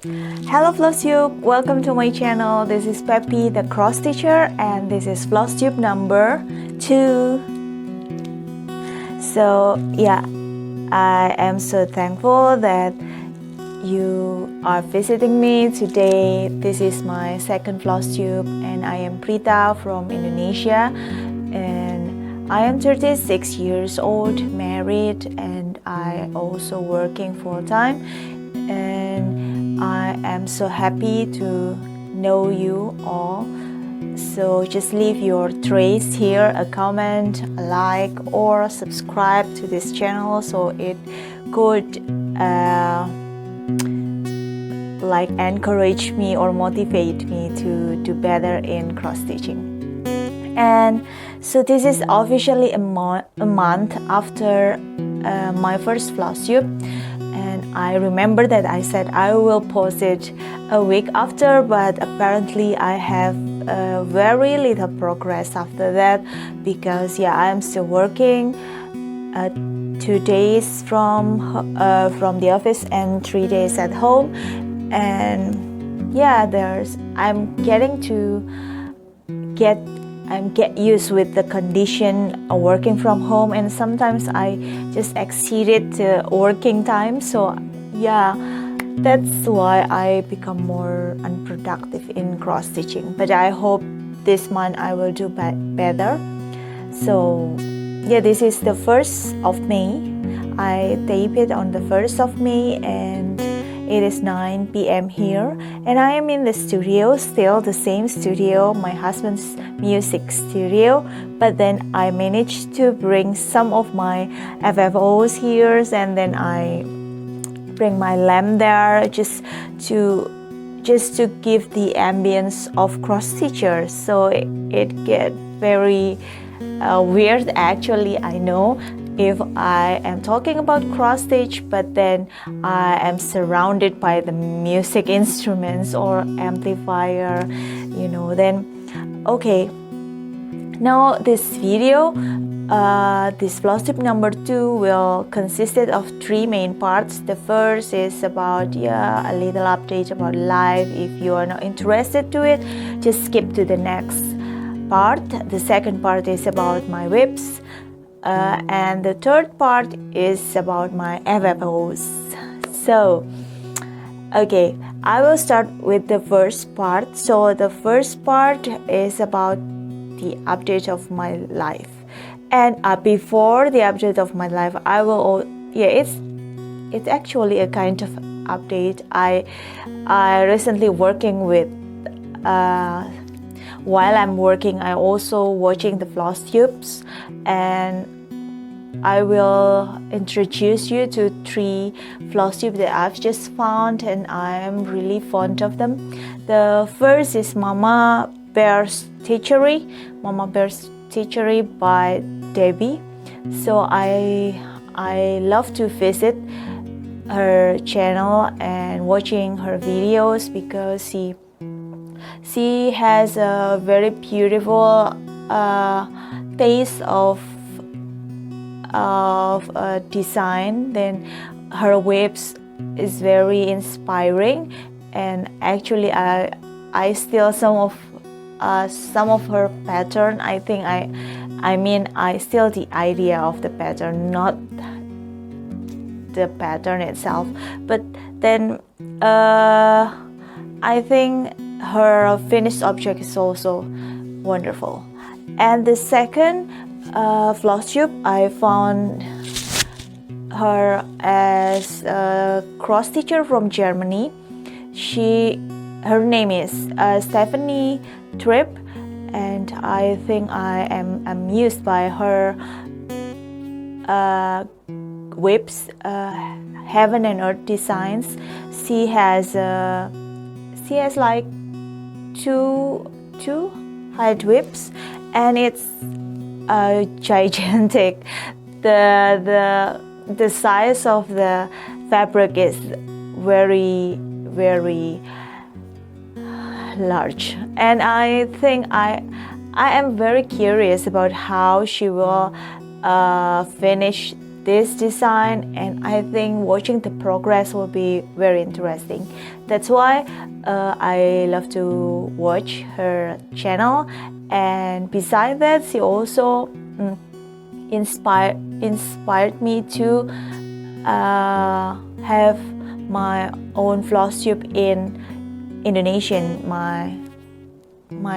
Hello Flosstube, welcome to my channel. This is Peppy, the cross stitcher, and this is Flosstube number 2. So yeah, I am so thankful that you are visiting me today. This is my second Flosstube, and I am Prita from Indonesia, and I am 36 years old, married, and I also working full-time, and I am so happy to know you all. So just leave your trace here, a comment, a like, or subscribe to this channel so it could like encourage me or motivate me to do better in cross stitching. And so this is officially a month after my first Flosstube, and I remember that I said I will post it a week after, but apparently I have very little progress after that, because yeah, I'm still working 2 days from the office and 3 days at home, and yeah, I'm get used with the condition of working from home, and sometimes I just exceeded the working time. So yeah, that's why I become more unproductive in cross stitching. But I hope this month I will do better. So yeah, this is the 1st of May. I tape it on the 1st of May, and it is 9 p.m. here, and I am in the studio, still the same studio, my husband's music studio, but then I managed to bring some of my FFOs here, and then I bring my lamp there just to give the ambience of cross stitchers. So it get very weird actually, I know, if I am talking about cross stitch, but then I am surrounded by the music instruments or amplifier, you know, then okay. Now this video, this Flosstube number 2 will consist of 3 main parts. The first is about a little update about life. If you are not interested to it, just skip to the next part. The second part is about my WIPs. And the third part is about my FFOs. So, okay, I will start with the first part. So the first part is about the update of my life. And before the update of my life, I will, it's actually a kind of update. I recently working with, while I'm working, I also watching the Flosstubes, and I will introduce you to 3 Flosstubes that I've just found, and I'm really fond of them. The first is Mama Bear's Stitchery by Debbie. So I love to visit her channel and watching her videos, because she has a very beautiful taste of design. Then her WIPs is very inspiring, and actually I steal some of her pattern. I think I steal the idea of the pattern, not the pattern itself. But then I think her finished object is also wonderful. And the second Flosstube, I found her as a cross stitcher from Germany. Her name is Stefanie Tripp, and I think I am amused by her WIPs, Heaven and Earth designs. She has like two height WIPs, and it's gigantic. The size of the fabric is very, very large, and I think I am very curious about how she will finish this design, and I think watching the progress will be very interesting. That's why I love to watch her channel. And besides that, she also inspired me to have my own Flosstube in Indonesian, my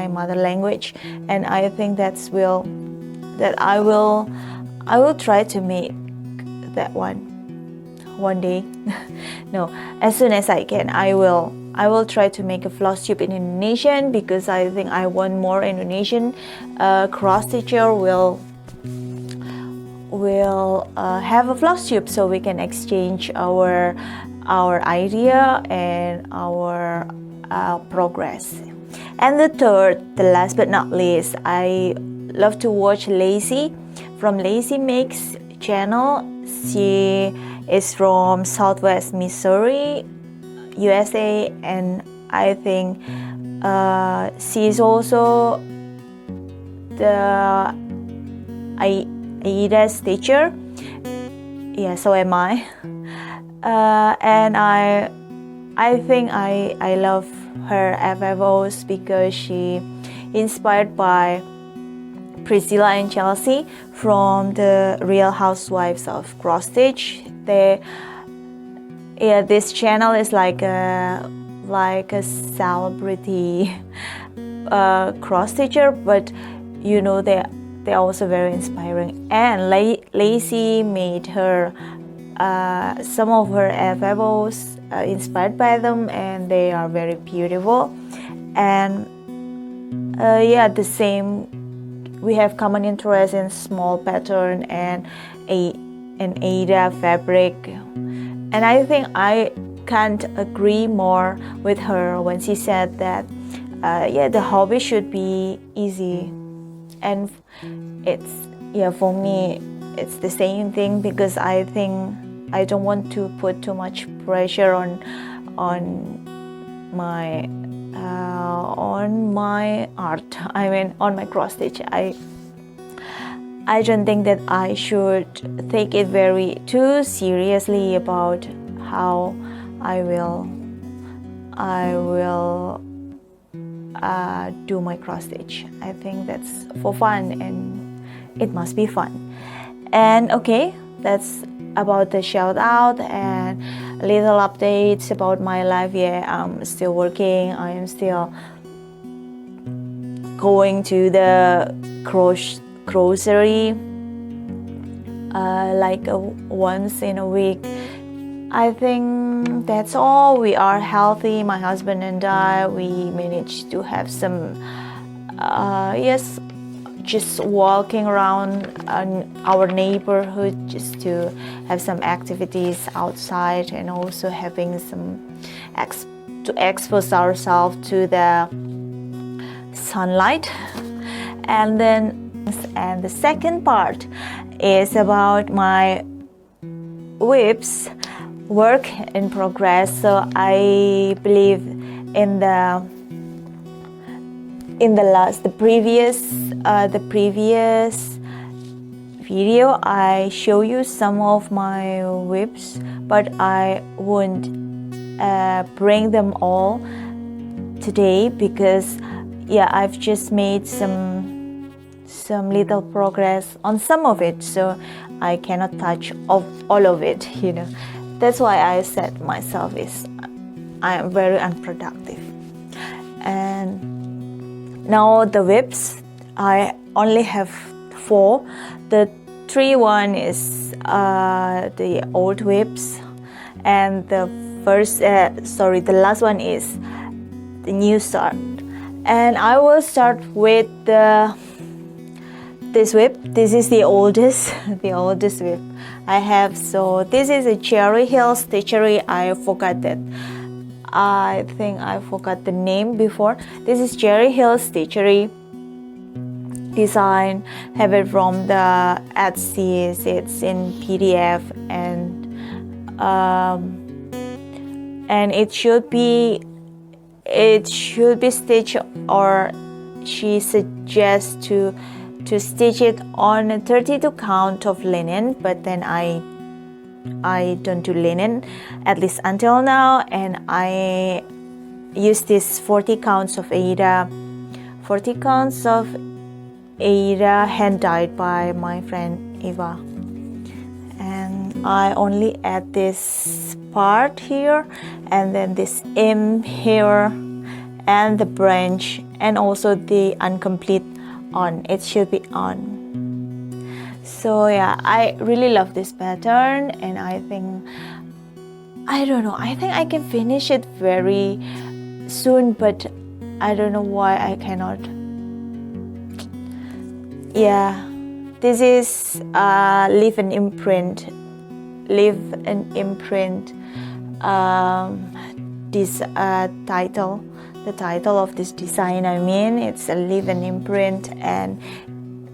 mother language, and I think I will try to make that one day. No, as soon as I can, I will try to make a Flosstube in Indonesian, because I think I want more Indonesian cross stitcher will have a Flosstube, so we can exchange our idea and our progress. And the last but not least, I love to watch Laci from Laci Makes channel. She is from Southwest Missouri, USA, and I think she is also the AIDA stitcher. Yeah, so am I. And I think I love her FFOs because she inspired by Priscilla and Chelsea from the Real Housewives of Cross Stitch. This channel is like a celebrity cross stitcher, but you know they're also very inspiring. And Laci made her some of her FFOs inspired by them, and they are very beautiful. And the same, we have common interest in small pattern and an AIDA fabric. And I think I can't agree more with her when she said that the hobby should be easy. And for me it's the same thing, because I think I don't want to put too much pressure on my art. I mean, on my cross stitch. I don't think that I should take it very too seriously about how I will do my cross stitch. I think that's for fun, and it must be fun. And okay, that's about the shout out and little updates about my life. I'm still working. I am still going to the grocery once in a week. I think that's all. We are healthy, my husband and I. We managed to have some just walking around our neighborhood, just to have some activities outside, and also having some to expose ourselves to the sunlight. And the second part is about my WIPs, work in progress. So I believe in the previous video I show you some of my WIPs, but I won't bring them all today, because I've just made some little progress on some of it, so I cannot touch all of it, That's why I said myself I am very unproductive. And now the WIPs, I only have 4. The 3 one is the old WIPs, and the last one is the new start. And I will start with this WIP. This is the oldest WIP I have. So this is a Cherry Hill Stitchery. I think I forgot the name before. This is Cherry Hill Stitchery design. Have it from the Etsy. It's in PDF, and it should be stitched, or she suggests to to stitch it on a 32 count of linen, but then I don't do linen, at least until now, and I use this 40 counts of Aida hand dyed by my friend Eva. And I only add this part here, and then this M here, and the branch, and also the incomplete on. It should be on. So yeah, I really love this pattern, and I think I can finish it very soon, but I don't know why I cannot. Yeah, this is leave an imprint this title, the title of this design. I mean, it's a leave an imprint, and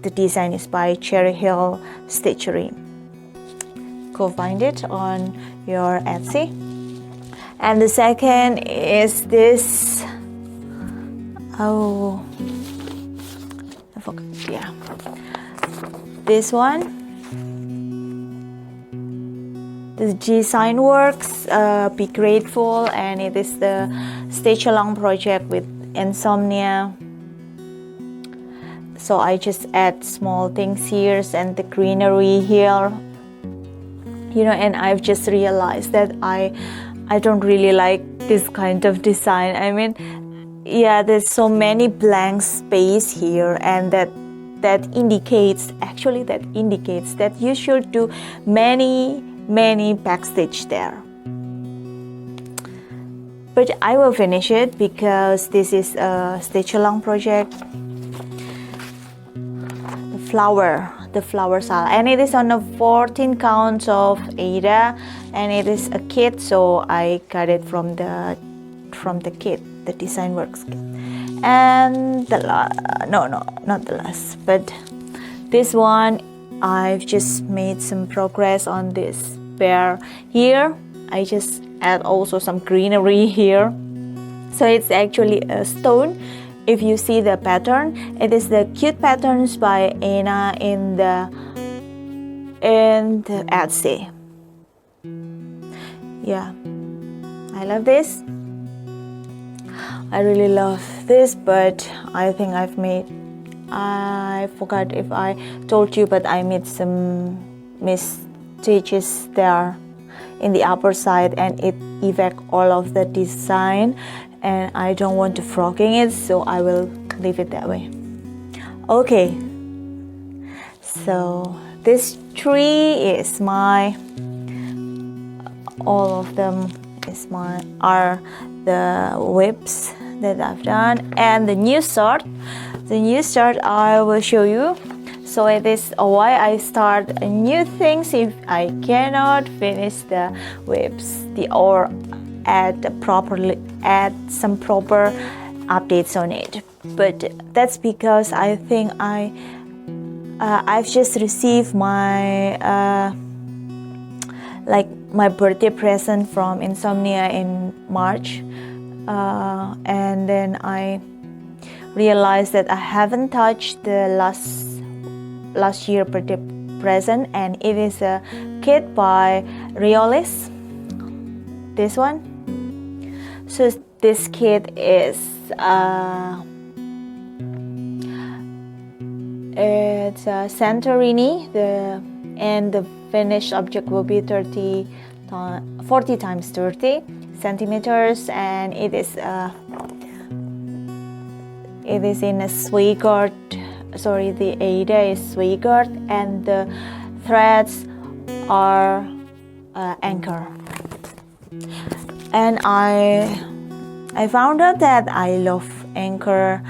the design is by Cherry Hill Stitchery. Go find it on your Etsy. And the second is this. Oh, I forgot. Yeah, this one. The design works. Be grateful, and it is the stitch along project with Insomnia. So I just add small things here and the greenery here, and I've just realized that I don't really like this kind of design. I mean, yeah, there's so many blank space here, and that indicates that you should do many backstitch there. But I will finish it because this is a stitch along project. The flower style, and it is on a 14 counts of Aida, and it is a kit, so I got it from the kit, the design works kit. And not the last, but this one, I've just made some progress on this bear here. I just add also some greenery here, so it's actually a stone. If you see the pattern, it is the cute patterns by Anna in the Etsy. Yeah, I love this. I really love this, but I think I forgot if I told you, but I made some misstitches there in the upper side, and it affects all of the design, and I don't want to frogging it, so I will leave it that way. Okay, so this tree is all of them are the WIPs that I've done, and the new start I will show you. So it is why I start new things if I cannot finish the WIPs, or add some proper updates on it. But that's because I think I've just received my my birthday present from Insomnia in March, and then I realized that I haven't touched the last year birthday present, and it is a kit by Riolis, this one. So this kit is it's a Santorini, and the finished object will be 40 times 30 centimeters, and it is in a Swigert. Sorry, the Aida is Swigert, and the threads are anchor. And I found out that I love anchor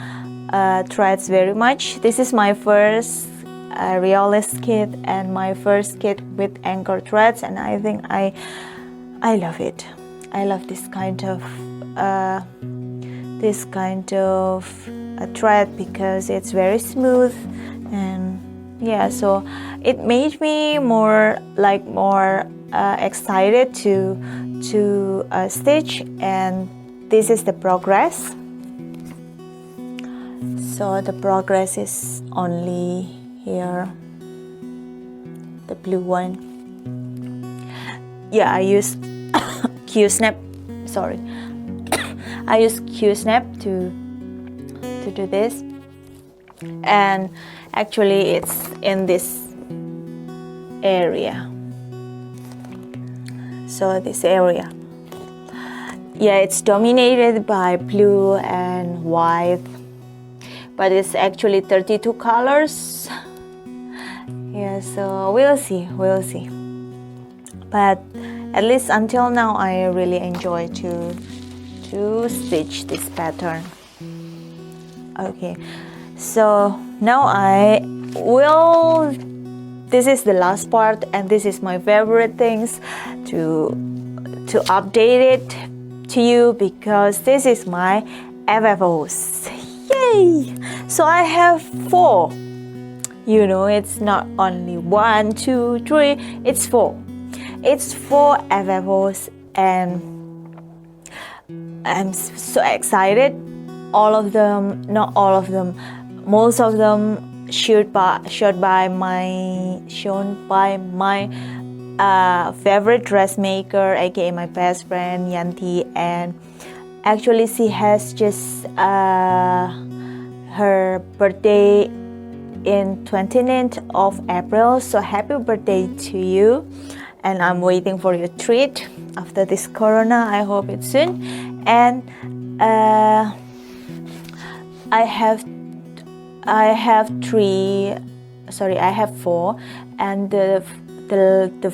threads very much. This is my first Riolis kit and my first kit with anchor threads, and I think I love it. I love this kind of thread because it's very smooth, and yeah, so it made me more excited to stitch, and this is the progress. So the progress is only here, the blue one. Yeah, I use Q-snap, sorry. I use Q-snap to do this, and actually it's in this area. So this area, yeah, it's dominated by blue and white, but it's actually 32 colors. Yeah, so we'll see. But at least until now, I really enjoy to stitch this pattern. Okay, so now this is the last part, and this is my favorite things to update it to you, because this is my FFOs. Yay! So I have 4. You know, it's not only 1, 2, 3, it's 4. It's 4 FFOs, and I'm so excited. All of them, not all of them, most of them shown by my favorite dressmaker, aka my best friend Yanti, and actually she has just her birthday in 29th of April, so happy birthday to you, and I'm waiting for your treat after this corona. I hope it's soon. And I have 4, and the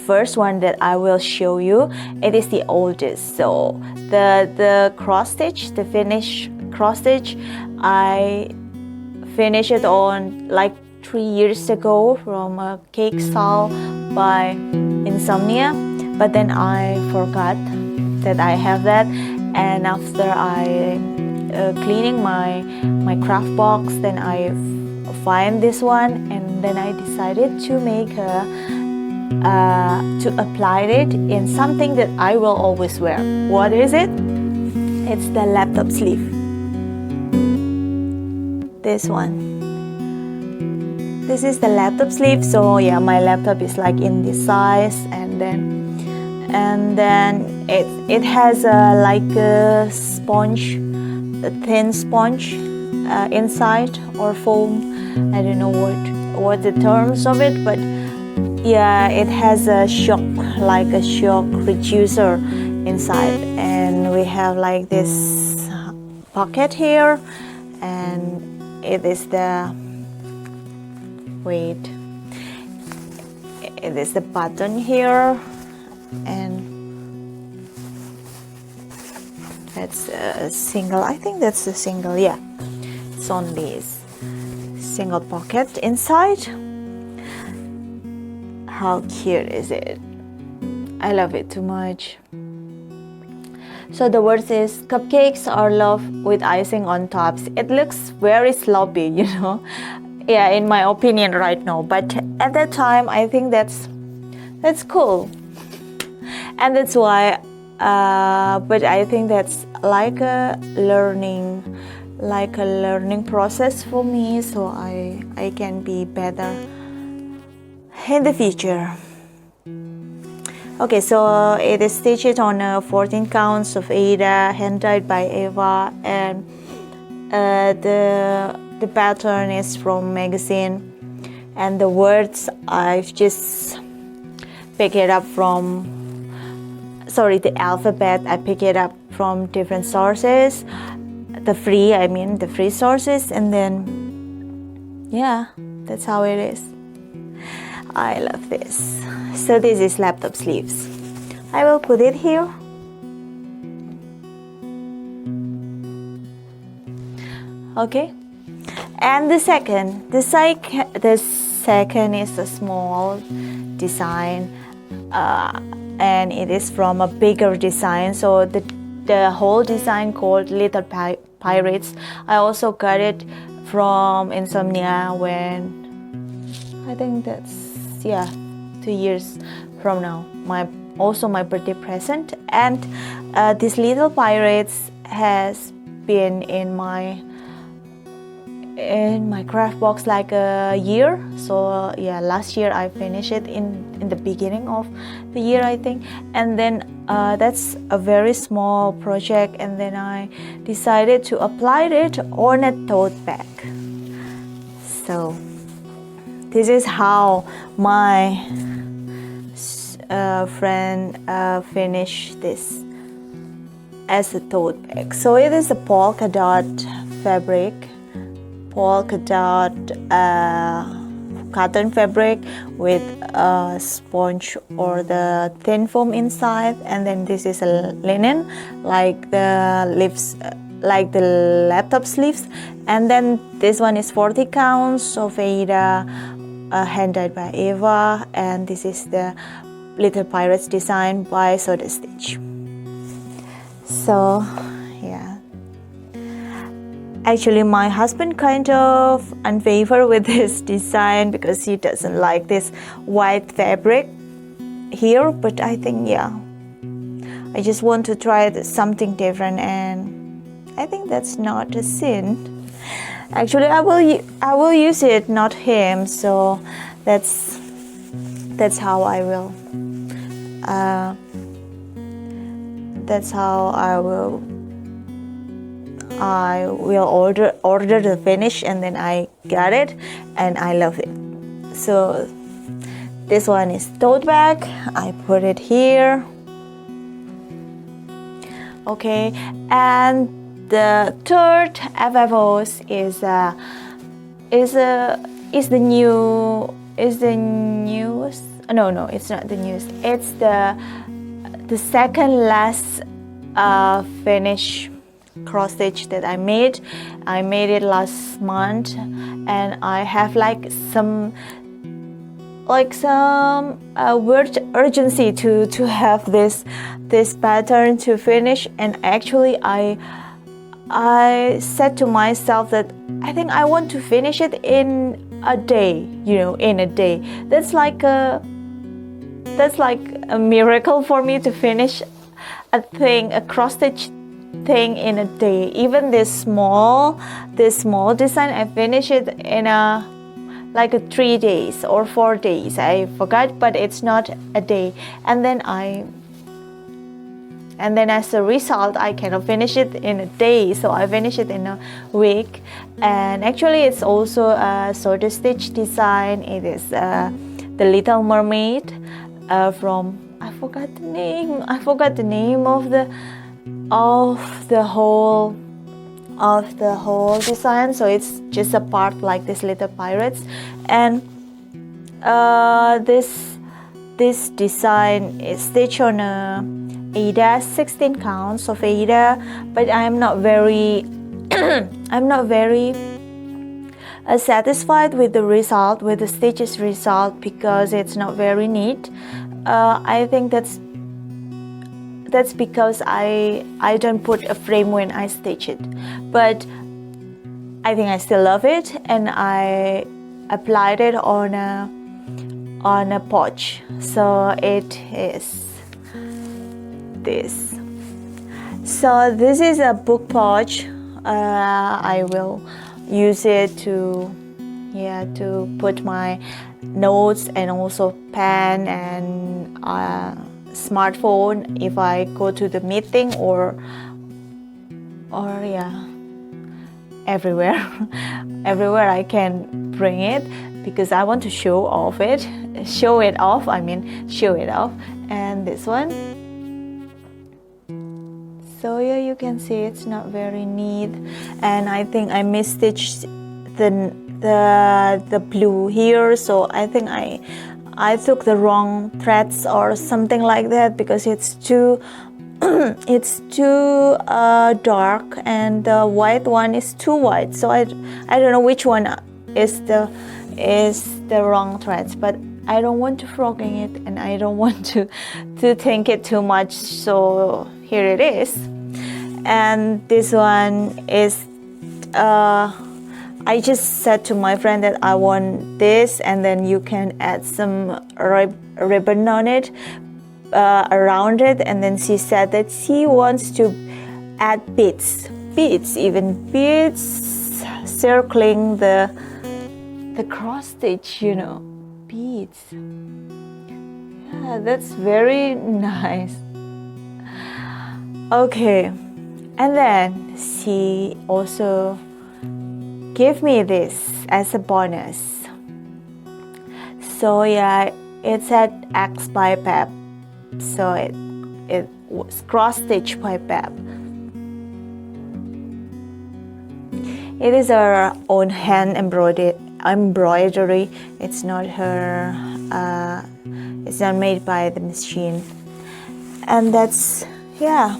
first one that I will show you, it is the oldest. So the cross stitch, the finished cross stitch, I finished it on like 3 years ago from a cake style by Insomnia, but then I forgot that I have that, and after I cleaning my craft box, then I find this one, and then I decided to make to apply it in something that I will always wear. What is it? It's the laptop sleeve. This one. This is the laptop sleeve. So yeah, my laptop is like in this size, and then it has like a sponge, a thin sponge inside, or foam. I don't know what the terms of it, but yeah, it has a shock reducer inside, and we have like this pocket here, and it is the it is the button here, and that's a single, I think that's a single, yeah, it's on this single pocket inside. How cute is it? I love it too much. So the word is, cupcakes are loved with icing on tops. It looks very sloppy, you know. Yeah, in my opinion right now, but at that time I think that's cool, and that's why but I think that's like a learning process for me, so I can be better in the future. Okay, so it is stitched on 14 counts of Ada, hand dyed by Eva, and the pattern is from magazine, and the words I've just picked it up from, the alphabet I pick it up from different sources, the free sources, and then yeah, that's how it is. I love this. So this is laptop sleeves. I will put it here. Okay, and the second is a small design, and it is from a bigger design. So the whole design called Little Pirates. I also got it from Insomnia when I think that's 2 years from now. My birthday present, and this Little Pirates has been in my in my craft box like a year. So yeah, last year I finished it in the beginning of the year, I think. And then that's a very small project, and then I decided to apply it on a tote bag. So this is how my friend finished this as a tote bag. So it is a polka dot fabric, polka dot cotton fabric with a sponge or the thin foam inside, and then this is a linen like the leaves, like the laptop sleeves, and then this one is 40 counts of Aida, hand dyed by Eva, and this is the Little Pirates design by Soda Stitch. So yeah, actually my husband kind of unfavor with this design because he doesn't like this white fabric here, but I think yeah, I just want to try something different, and I think that's not a sin. Actually I will use it, not him, so that's how I will order the finish, and then I got it and I love it. So this one is tote bag. I put it here. Okay, and the third FFOs is the newest. No, it's not the newest. It's the second last finish cross stitch that I made. I made it last month, and I have like some urgency to have this pattern to finish. And actually I said to myself that I think I want to finish it in a day, in a day. That's like a miracle for me to finish a cross stitch thing in a day. Even this small design, I finished it in 3 days or 4 days. I forgot, but it's not a day. And then as a result, I cannot finish it in a day, so I finish it in a week. And actually it's also a Soda Stitch design. It is the Little Mermaid from, I forgot the name of the whole design. So it's just a part like this Little Pirates, and this design is stitched on a Aida, 16 counts of Aida, but I'm not very satisfied with the result, with the stitches result, because it's not very neat. I think that's because I don't put a frame when I stitch it, but I think I still love it, and I applied it on a pouch. So it is this. So this is a book pouch. I will use it to put my notes and also pen and smartphone if I go to the meeting or everywhere I can bring it, because I want to show it off. And this one, so yeah, you can see it's not very neat, and I think I misstitched the blue here, so I think I took the wrong threads or something like that, because it's too dark, and the white one is too white, so I don't know which one is the wrong threads, but I don't want to frogging it, and I don't want to think it too much, so here it is. And this one is I just said to my friend that I want this, and then you can add some ribbon on it, around it, and then she said that she wants to add beads, circling the cross stitch, you know, beads. Yeah, that's very nice. Okay, and then she also gave me this as a bonus. So yeah, it's at X by Pep. So it was cross stitch by Pep. It is her own hand embroidery. It's not her. It's not made by the machine. And that's, yeah.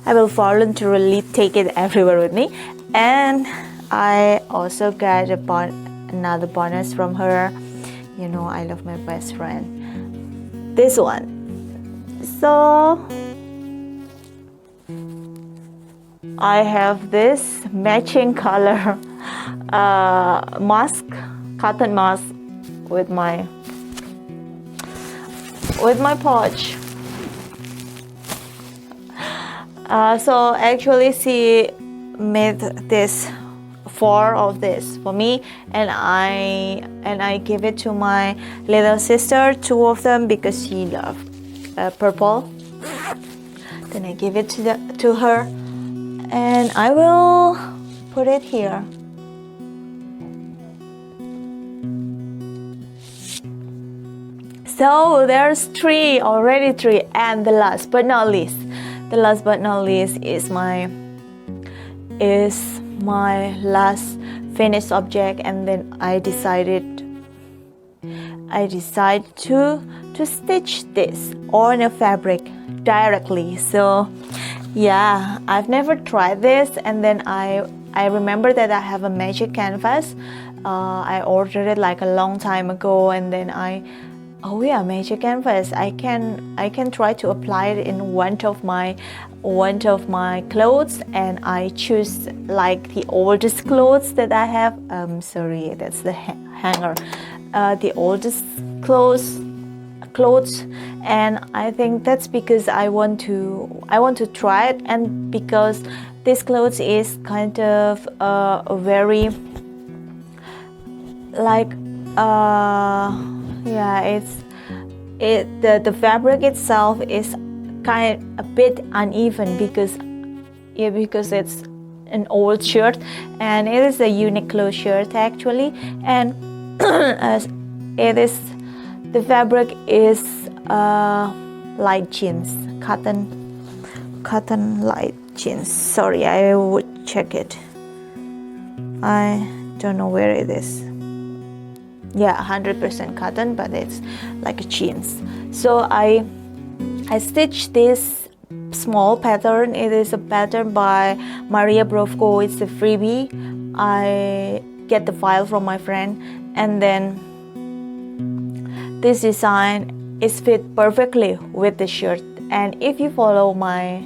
I will voluntarily take it everywhere with me. And I also got another bonus from her. You know, I love my best friend. This one. So I have this matching color mask, cotton mask with my pouch. So actually she made this 4 of this for me, and I give it to my little sister, 2 of them, because she loved purple. Then I give it to her, and I will put it here. So there's 3 already, 3, and the last but not least is my last finished object, and then I decide to stitch this on a fabric directly. So yeah, I've never tried this, and then I remember that I have a magic canvas. I ordered it like a long time ago, and then magic canvas. I can try to apply it in one of my clothes, and I choose like the oldest clothes that I have. Sorry, that's the hanger. The oldest clothes, and I think that's because I want to try it, and because this clothes is kind of very like the fabric itself is kind of a bit uneven because it's an old shirt, and it is a Uniqlo shirt actually, and the fabric is light jeans, cotton light jeans. Sorry, I would check it. I don't know where it is. Yeah, 100% cotton, but it's like a jeans. So I stitched this small pattern. It is a pattern by Maria Brovko. It's a freebie. I get the file from my friend, and then this design is fit perfectly with the shirt. And if you follow my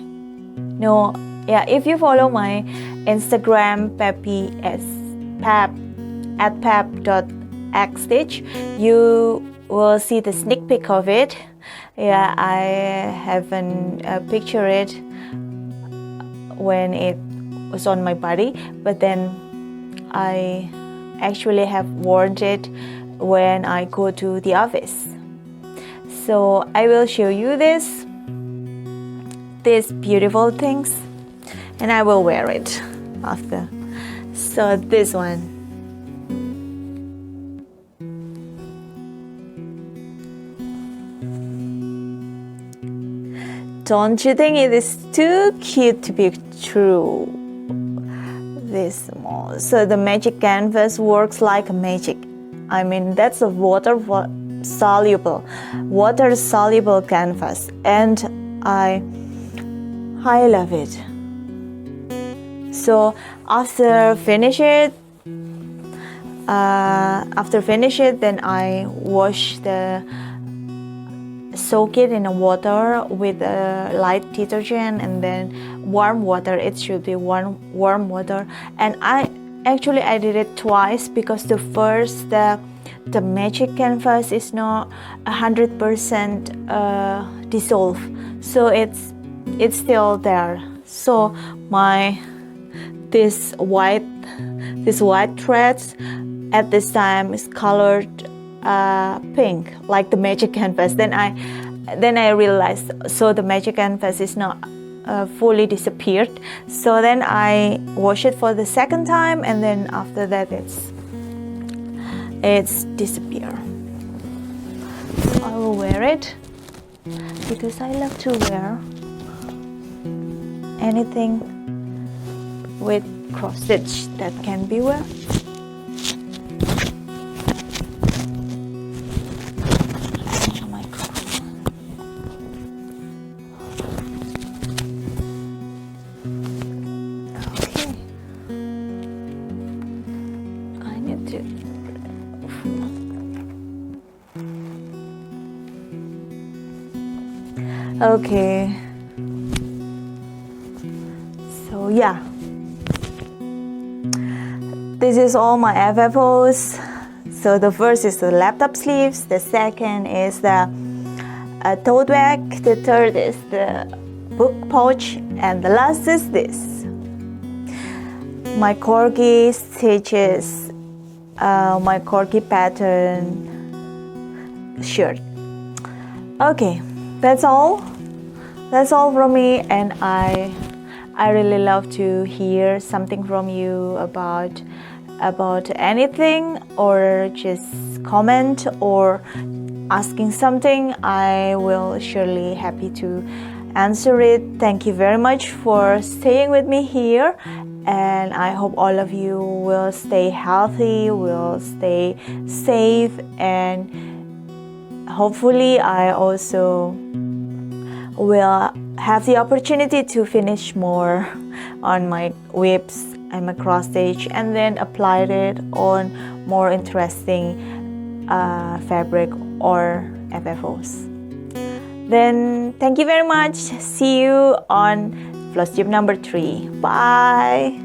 Instagram, Peppy at pep.acstitch, you will see the sneak peek of it. Yeah, I haven't pictured it when it was on my body, but then I actually have worn it when I go to the office. So I will show you these beautiful things, and I will wear it after. So this one. Don't you think it is too cute to be true? This small. So the magic canvas works like magic. I mean, that's a water soluble canvas, and I love it. So after finish it, then I soak it in a water with a light detergent, and then warm water. It should be warm water. And I did it twice, because the first the magic canvas is not 100% dissolved, so it's still there. So this white threads at this time is colored pink, like the magic canvas. Then I realized, so the magic canvas is not fully disappeared. So then I wash it for the second time, and then after that it's disappeared. So I will wear it because I love to wear anything with cross stitch that can be wear. Okay, so yeah, this is all my FFOs. So the first is the laptop sleeves, the second is the tote bag, the third is the book pouch, and the last is this. My corgi stitches, my corgi pattern shirt. Okay, that's all from me, and I really love to hear something from you about anything, or just comment or asking something. I will surely happy to answer it. Thank you very much for staying with me here, and I hope all of you will stay healthy, will stay safe, and hopefully I also will have the opportunity to finish more on my WIPs and my cross stitch, and then apply it on more interesting fabric or FFOs. Then thank you very much. See you on Flosstube number 3. Bye.